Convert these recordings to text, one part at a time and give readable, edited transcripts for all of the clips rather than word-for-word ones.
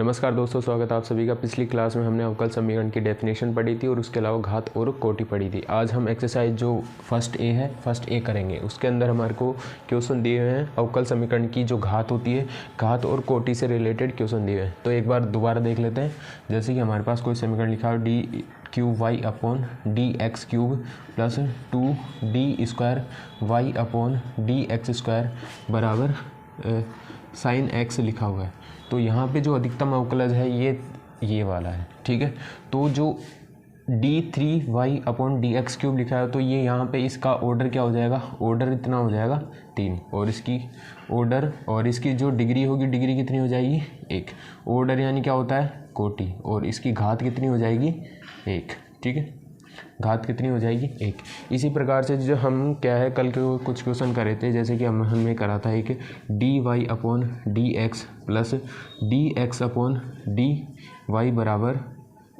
नमस्कार दोस्तों, स्वागत है आप सभी का। पिछली क्लास में हमने अवकल समीकरण की डेफिनेशन पढ़ी थी और उसके अलावा घात और कोटि पढ़ी थी। आज हम एक्सरसाइज जो फर्स्ट ए करेंगे। उसके अंदर हमारे को क्वेश्चन दिए हुए हैं अवकल समीकरण की जो घात होती है, घात और कोटि से रिलेटेड क्वेश्चन दिए हुए हैं। तो एक बार दोबारा देख लेते हैं। जैसे कि हमारे पास कोई समीकरण लिखा है D cube Y upon D X cube plus 2d² Y upon D x square बराबर साइन एक्स लिखा हुआ है। तो यहाँ पे जो अधिकतम अवकलज है ये वाला है, ठीक है। तो जो d3y upon D X cube लिखा है तो ये यहाँ पे इसका ऑर्डर क्या हो जाएगा, ऑर्डर इतना हो जाएगा 3, और इसकी ऑर्डर और इसकी जो डिग्री होगी, डिग्री कितनी हो जाएगी 1। ऑर्डर यानी क्या होता है कोटि, और इसकी घात कितनी हो जाएगी 1, ठीक है। घात कितनी हो जाएगी 1। इसी प्रकार से जो हम क्या है कल के कुछ क्वेश्चन करे थे, जैसे कि हमने करा था एक D Y upon D x plus D X upon D Y बराबर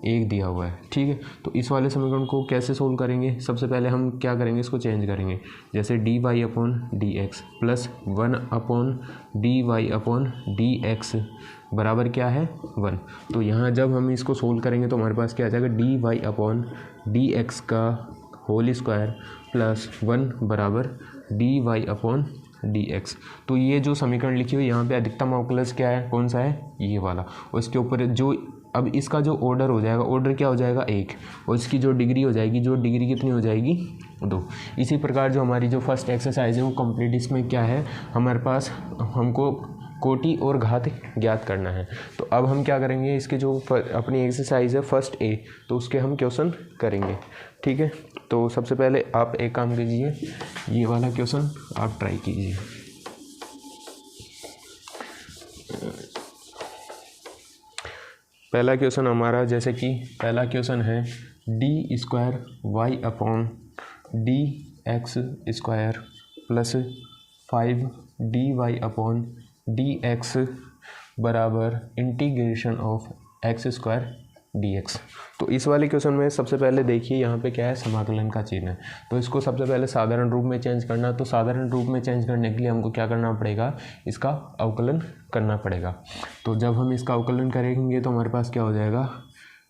1 दिया हुआ है, ठीक है। तो इस वाले समीकरण को कैसे सोल्व करेंगे, सबसे पहले हम क्या करेंगे, इसको चेंज करेंगे। जैसे D Y upon D x plus 1 upon D Y upon D x बराबर क्या है 1। तो यहाँ जब हम इसको सोल्व करेंगे तो हमारे पास क्या आ जाएगा, D Y upon D x का होल स्क्वायर प्लस 1 बराबर D Y upon D x. तो ये जो समीकरण लिखी हुई यहाँ पे अधिकतम अवकलज क्या है, कौन सा है, ये वाला। और इसके ऊपर जो अब इसका जो ऑर्डर हो जाएगा, ऑर्डर क्या हो जाएगा 1, और इसकी जो डिग्री हो जाएगी, जो डिग्री कितनी हो जाएगी 2। इसी प्रकार जो हमारी जो फर्स्ट एक्सरसाइज है वो कंप्लीट। इसमें क्या है हमारे पास, हमको कोटि और घात ज्ञात करना है। तो अब हम क्या करेंगे, इसके जो अपनी एक्सरसाइज है फर्स्ट ए, तो उसके हम क्वेश्चन करेंगे, ठीक है। तो सबसे पहले आप एक काम कीजिए, ये वाला क्वेश्चन आप ट्राई कीजिए। पहला क्वेश्चन हमारा, जैसे कि पहला क्वेश्चन है d² Y upon D x square plus 5dy upon D x बराबर integration of x square d x. तो इस वाले क्वेश्चन में सबसे पहले देखिए यहाँ पे क्या है, समाकलन का चिन्ह है। तो इसको सबसे पहले साधारण रूप में चेंज करना। तो साधारण रूप में चेंज करने के लिए हमको क्या करना पड़ेगा, इसका अवकलन करना पड़ेगा। तो जब हम इसका अवकलन करेंगे तो हमारे पास क्या हो जाएगा,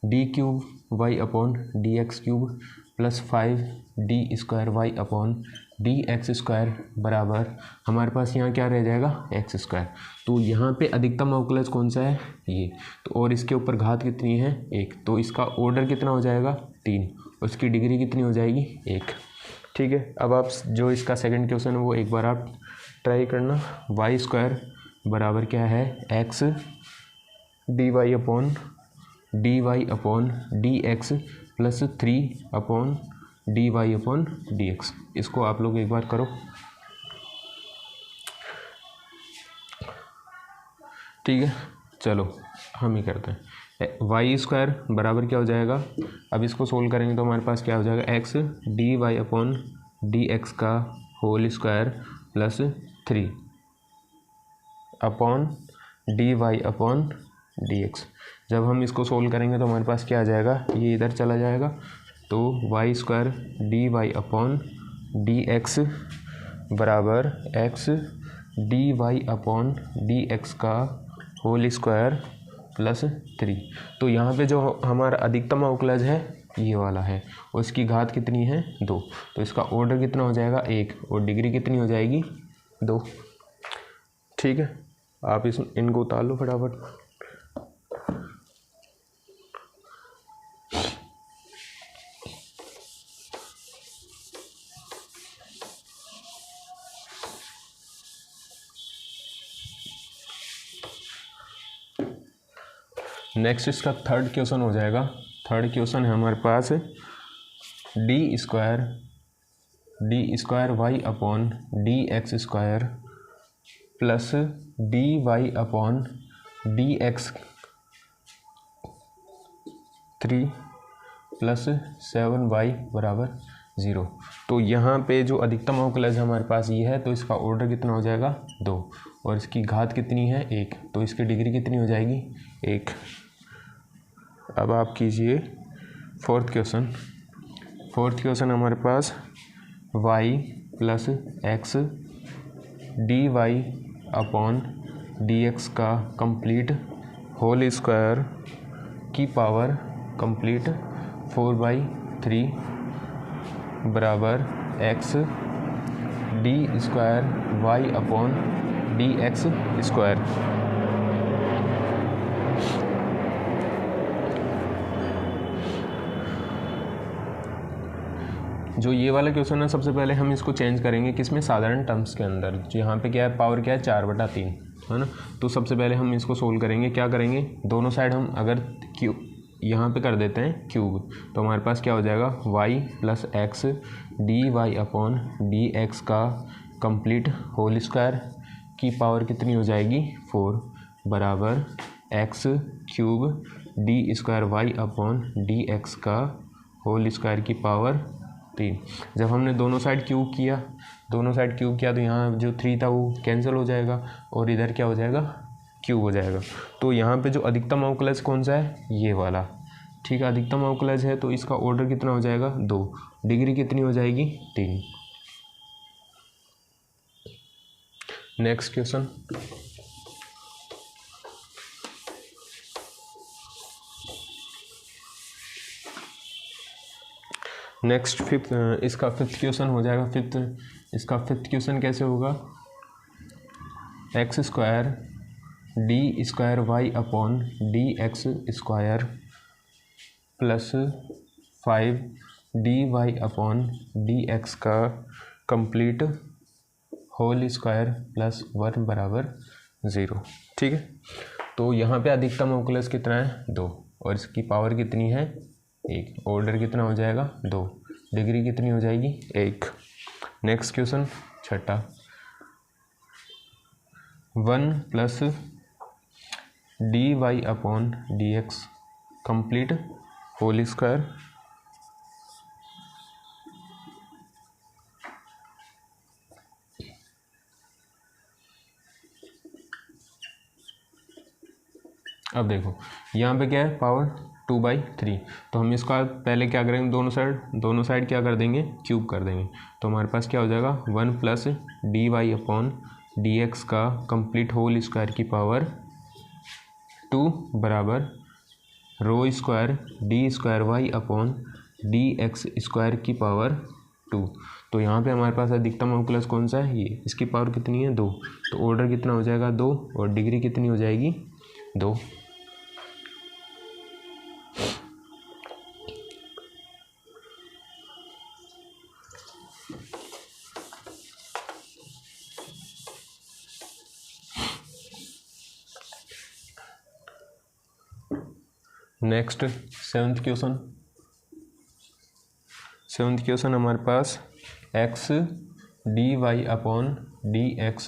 d³ Y upon D X cube plus 5d² Y upon D x square बराबर हमारे पास यहाँ क्या रह जाएगा एक्स स्क्वायर। तो यहाँ पे अधिकतम अवकलज कौन सा है, ये। तो और इसके ऊपर घात कितनी है 1, तो इसका ऑर्डर कितना हो जाएगा 3, उसकी डिग्री कितनी हो जाएगी 1, ठीक है। अब आप जो इसका सेकंड क्वेश्चन है वो एक बार आप ट्राई करना। y² बराबर क्या है x dy upon D x plus 3 upon D Y upon D X. इसको आप लोग एक बार करो, ठीक है। चलो हम ही करते हैं। y² बराबर क्या हो जाएगा, अब इसको सोल्व करेंगे तो हमारे पास क्या हो जाएगा, x dy upon D x का whole square plus 3 upon D Y upon D x. जब हम इसको सोल्व करेंगे तो हमारे पास क्या आ जाएगा, ये इधर चला जाएगा। तो y² dy upon D x बराबर x dy upon D x का होल स्क्वायर प्लस 3। तो यहाँ पे जो हमारा अधिकतम अवकलज है ये वाला है, और इसकी घात कितनी है 2। तो इसका ऑर्डर कितना हो जाएगा 1, और डिग्री कितनी हो जाएगी 2, ठीक है। आप इनको उतार लो फटाफट। नेक्स्ट इसका थर्ड क्वेश्चन हो जाएगा। थर्ड क्वेश्चन है हमारे पास d² Y upon D x square plus D Y upon D X 3 plus 7y बराबर 0। तो यहाँ पे जो अधिकतम अवकलज हमारे पास ये है, तो इसका ऑर्डर कितना हो जाएगा 2, और इसकी घात कितनी है 1, तो इसकी डिग्री कितनी हो जाएगी 1। अब आप कीजिए फोर्थ क्वेश्चन हमारे पास y plus X dy upon dx का कंप्लीट होल स्क्वायर की पावर कंप्लीट 4/3 बराबर x D square Y upon D x square. जो ये वाला क्वेश्चन है सबसे पहले हम इसको चेंज करेंगे किसमें, साधारण टर्म्स के अंदर। जो यहाँ पे क्या है, पावर क्या है 4/3 है ना। तो सबसे पहले हम इसको सोल्व करेंगे। क्या करेंगे, दोनों साइड हम अगर क्यूब यहाँ पे कर देते हैं क्यूब, तो हमारे पास क्या हो जाएगा y plus X D Y upon D x का कंप्लीट होल स्क्वायर की पावर कितनी हो जाएगी 4 बराबर X cube D square Y upon D x का होल स्क्वायर की पावर 3। जब हमने दोनों साइड क्यूब किया तो यहाँ जो 3 था वो कैंसिल हो जाएगा और इधर क्या हो जाएगा क्यूब हो जाएगा। तो यहाँ पे जो अधिकतम अवकलज कौन सा है, ये वाला, ठीक है। अधिकतम अवकलज है तो इसका ऑर्डर कितना हो जाएगा 2, डिग्री कितनी हो जाएगी 3। नेक्स्ट क्वेश्चन, नेक्स्ट फिफ्थ, इसका फिफ्थ क्वेश्चन हो जाएगा। इसका फिफ्थ क्वेश्चन कैसे होगा, X square D square Y upon D x square plus 5 D Y upon D x का कंप्लीट होल स्क्वायर प्लस 1 बराबर 0, ठीक है। तो यहाँ पे अधिकतम अवकलज कितना है 2 और इसकी पावर कितनी है 1, ऑर्डर कितना हो जाएगा 2, डिग्री कितनी हो जाएगी 1। नेक्स्ट क्वेश्चन छठा, 1 plus D Y upon D X complete whole square अब देखो यहाँ पे क्या है पावर 2/3, तो हम इसका पहले क्या करेंगे, दोनों साइड क्या कर देंगे क्यूब कर देंगे। तो हमारे पास क्या हो जाएगा 1 plus D Y upon D x का कंप्लीट होल स्क्वायर की पावर 2 बराबर rho square D square Y upon D x square की पावर 2। तो यहाँ पे हमारे पास अधिकतम अवकलज कौन सा है, ये, इसकी पावर कितनी है 2, तो ऑर्डर कितना हो जाएगा 2 और डिग्री कितनी हो जाएगी 2। नेक्स्ट सेवन्थ क्वेश्चन हमारे पास x D Y upon D x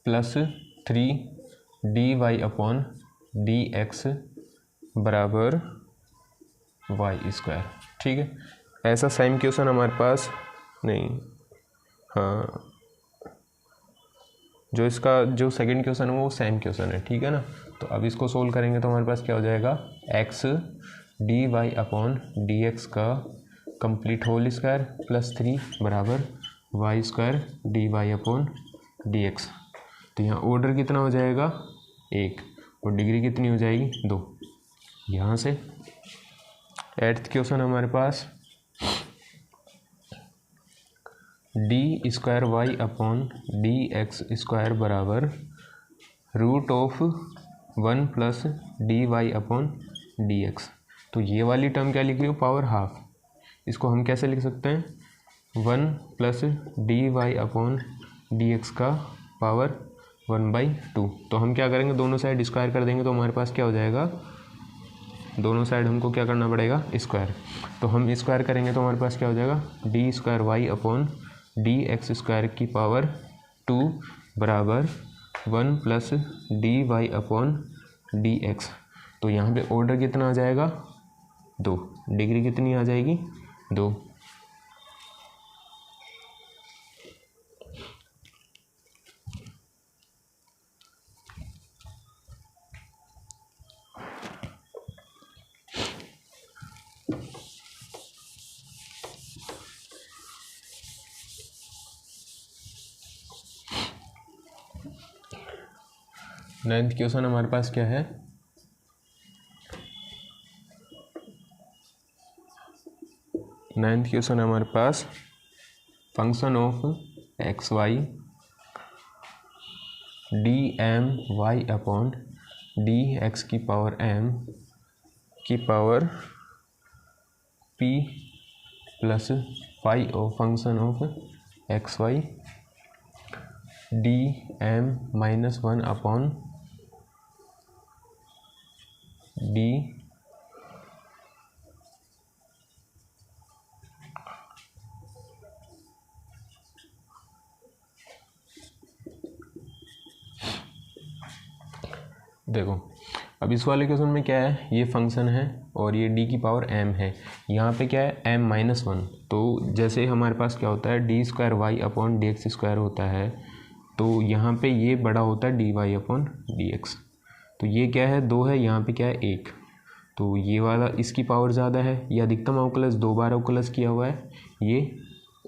plus 3 d Y upon D x बराबर वाई स्क्वायर, ठीक है। ऐसा सेम क्वेश्चन हमारे पास नहीं, हाँ, जो इसका जो सेकंड क्वेश्चन है वो सेम क्वेश्चन है, ठीक है ना। तो अब इसको सोल्व करेंगे तो हमारे पास क्या हो जाएगा X D Y upon D x का कंप्लीट होल स्क्वायर प्लस 3 बराबर Y square D Y upon D x. तो यहाँ ऑर्डर कितना हो जाएगा 1 और डिग्री कितनी हो जाएगी 2। यहाँ से एट्थ क्वेश्चन हमारे पास d square Y upon D x square बराबर root of 1 plus D Y upon D x. तो ये वाली टर्म क्या लिख रही हो पावर हाफ, इसको हम कैसे लिख सकते हैं 1 plus D Y upon D x का पावर 1/2। तो हम क्या करेंगे दोनों साइड स्क्वायर कर देंगे तो हमारे पास क्या हो जाएगा, दोनों साइड हमको क्या करना पड़ेगा स्क्वायर। तो हम स्क्वायर करेंगे तो हमारे पास क्या हो जाएगा D square Y upon D x square की पावर 2 बराबर 1 plus D Y upon D x. तो यहाँ पे ऑर्डर कितना आ जाएगा 2, डिग्री कितनी आ जाएगी 2। 9th क्वेश्चन हमारे पास क्या है, हमारे पास function of x y d m y upon D x की पावर एम की power p plus phi of function of x y d m -1 upon d देखो अब इस वाले क्वेश्चन में क्या है, ये फंक्शन है और ये d की पावर m है, यहाँ पे क्या है m-1। तो जैसे हमारे पास क्या होता है D square Y upon D x square होता है, तो यहाँ पे ये बड़ा होता है D Y upon D x. तो ये क्या है 2 है, यहाँ पे क्या है 1, तो ये वाला इसकी पावर ज़्यादा है, ये अधिकतम अवकलज 2 बार अवकलज किया हुआ है, ये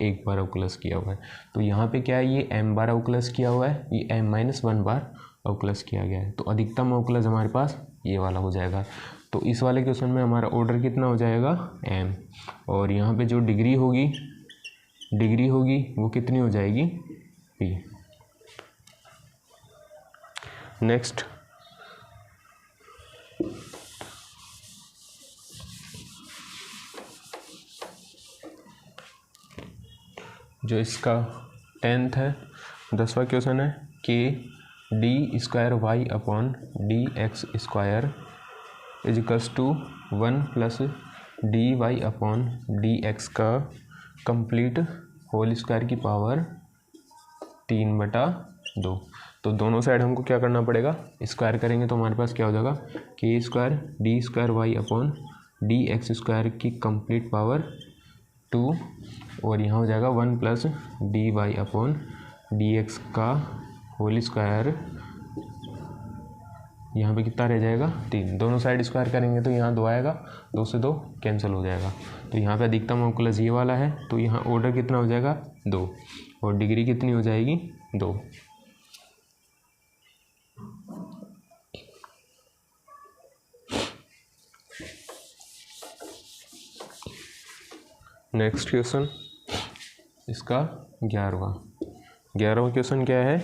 1 बार अवकलज किया हुआ है। तो यहाँ पे क्या है ये m बार अवकलज किया हुआ है, ये m-1 बार अवकलज किया गया है। तो अधिकतम अवकलज हमारे पास ये वाला हो जाएगा। तो इस वाले क्वेश्चन में हमारा ऑर्डर कितना हो जाएगा m, और यहाँ पे जो डिग्री होगी वो कितनी हो जाएगी p। नेक्स्ट जो इसका 10th है 10वां क्वेश्चन है कि D square Y upon D x square equals to 1 plus D Y upon D x का कंप्लीट होल स्क्वायर की पावर 3/2। तो दोनों साइड हमको क्या करना पड़ेगा, स्क्वायर करेंगे तो हमारे पास क्या हो जाएगा के square D square Y upon D x square की कंप्लीट पावर 2, और यहाँ हो जाएगा 1 plus D Y upon D x का होल स्क्वायर, यहाँ पे कितना रह जाएगा 3। दोनों साइड स्क्वायर करेंगे तो यहाँ 2 आएगा, 2 से 2 कैंसिल हो जाएगा। तो यहाँ पे अधिकतम अवकलज ये वाला है, तो यहाँ ऑर्डर कितना हो जाएगा 2, और डिग्री कितनी हो जाएगी 2। नेक्स्ट क्वेश्चन इसका 11वां क्वेश्चन क्या है,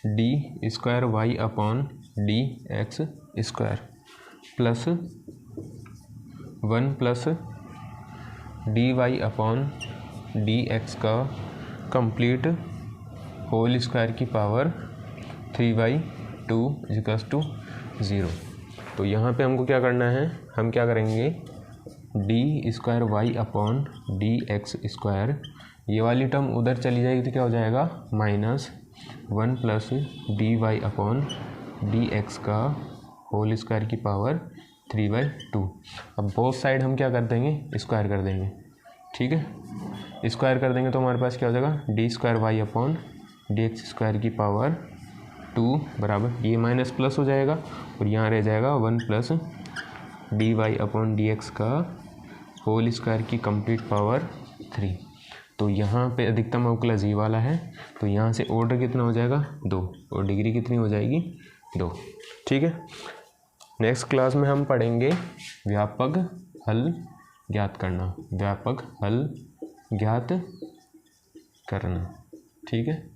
D square Y upon D x square plus 1 plus D Y upon D x का कंप्लीट होल स्क्वायर की पावर 3/2 इक्वल्स टू 0। तो यहाँ पे हमको क्या करना है, हम क्या करेंगे D square Y upon D x square, ये वाली टर्म उधर चली जाएगी तो क्या हो जाएगा -1 plus D Y upon D x का होल स्क्वायर की पावर 3/2। अब बोथ साइड हम क्या कर देंगे स्क्वायर कर देंगे, ठीक है। स्क्वायर कर देंगे तो हमारे पास क्या हो जाएगा D square Y upon D x square की पावर 2 बराबर, ये माइनस प्लस हो जाएगा और यहाँ रह जाएगा 1 plus D Y upon D x का होल स्क्वायर की कंप्लीट पावर 3। तो यहाँ पे अधिकतम अवकलज ये वाला है, तो यहाँ से ऑर्डर कितना हो जाएगा 2, और डिग्री कितनी हो जाएगी 2, ठीक है। नेक्स्ट क्लास में हम पढ़ेंगे व्यापक हल ज्ञात करना, ठीक है।